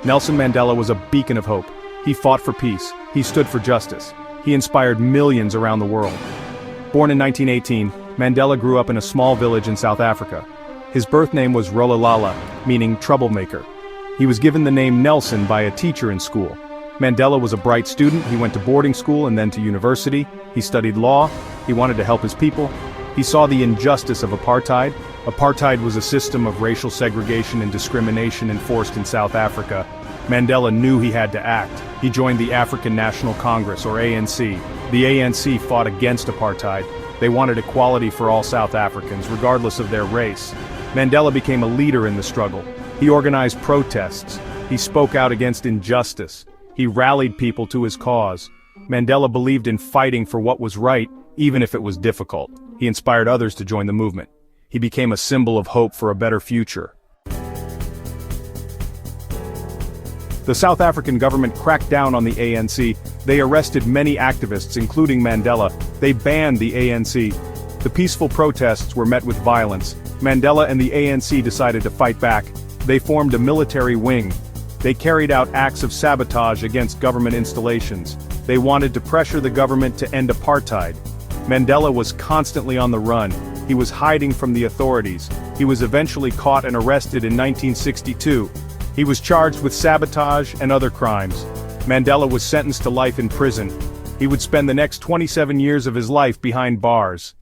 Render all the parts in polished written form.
Nelson Mandela was a beacon of hope. He fought for peace. He stood for justice. He inspired millions around the world. Born in 1918, Mandela grew up in a small village in South Africa. His birth name was Rolihlahla, meaning troublemaker. He was given the name Nelson by a teacher in school. Mandela was a bright student. He went to boarding school and then to university. He studied law. He wanted to help his people. He saw the injustice of apartheid. Apartheid was a system of racial segregation and discrimination enforced in South Africa. Mandela knew he had to act. He joined the African National Congress, or ANC. The ANC fought against apartheid. They wanted equality for all South Africans, regardless of their race. Mandela became a leader in the struggle. He organized protests. He spoke out against injustice. He rallied people to his cause. Mandela believed in fighting for what was right, even if it was difficult. He inspired others to join the movement. He became a symbol of hope for a better future. The South African government cracked down on the ANC. They arrested many activists, including Mandela. They banned the ANC. The peaceful protests were met with violence. Mandela and the ANC decided to fight back. They formed a military wing. They carried out acts of sabotage against government installations. They wanted to pressure the government to end apartheid. Mandela was constantly on the run. He was hiding from the authorities. He was eventually caught and arrested in 1962. He was charged with sabotage and other crimes. Mandela was sentenced to life in prison. He would spend the next 27 years of his life behind bars.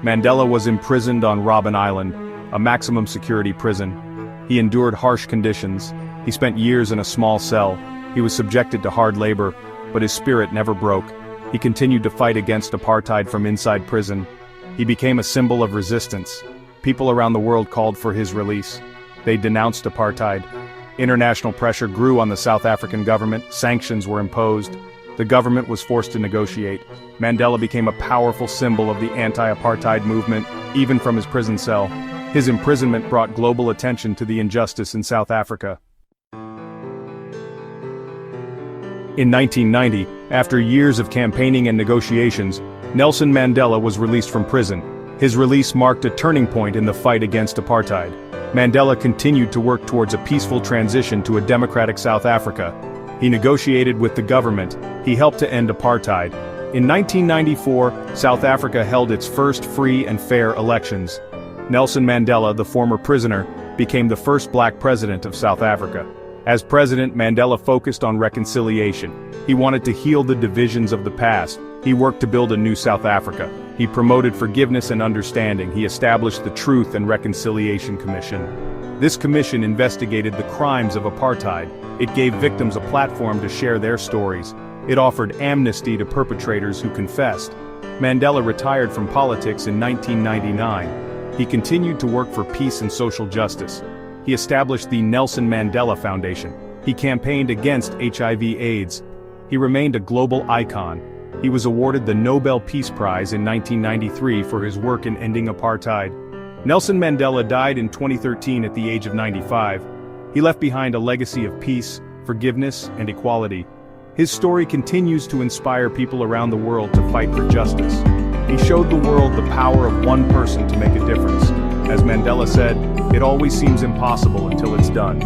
Mandela was imprisoned on Robben Island, a maximum security prison. He endured harsh conditions. He spent years in a small cell. He was subjected to hard labor, but his spirit never broke. He continued to fight against apartheid from inside prison. He became a symbol of resistance. People around the world called for his release. They denounced apartheid. International pressure grew on the South African government. Sanctions were imposed. The government was forced to negotiate. Mandela became a powerful symbol of the anti-apartheid movement, even from his prison cell. His imprisonment brought global attention to the injustice in South Africa. In 1990, after years of campaigning and negotiations, Nelson Mandela was released from prison. His release marked a turning point in the fight against apartheid. Mandela continued to work towards a peaceful transition to a democratic South Africa. He negotiated with the government. He helped to end apartheid. In 1994, South Africa held its first free and fair elections. Nelson Mandela, the former prisoner, became the first black president of South Africa. As president, Mandela focused on reconciliation. He wanted to heal the divisions of the past. He worked to build a new South Africa. He promoted forgiveness and understanding. He established the Truth and Reconciliation Commission. This commission investigated the crimes of apartheid. It gave victims a platform to share their stories. It offered amnesty to perpetrators who confessed. Mandela retired from politics in 1999. He continued to work for peace and social justice. He established the Nelson Mandela Foundation. He campaigned against HIV/AIDS. He remained a global icon. He was awarded the Nobel Peace Prize in 1993 for his work in ending apartheid. Nelson Mandela died in 2013 at the age of 95. He left behind a legacy of peace, forgiveness, and equality. His story continues to inspire people around the world to fight for justice. He showed the world the power of one person to make a difference. As Mandela said, "It always seems impossible until it's done."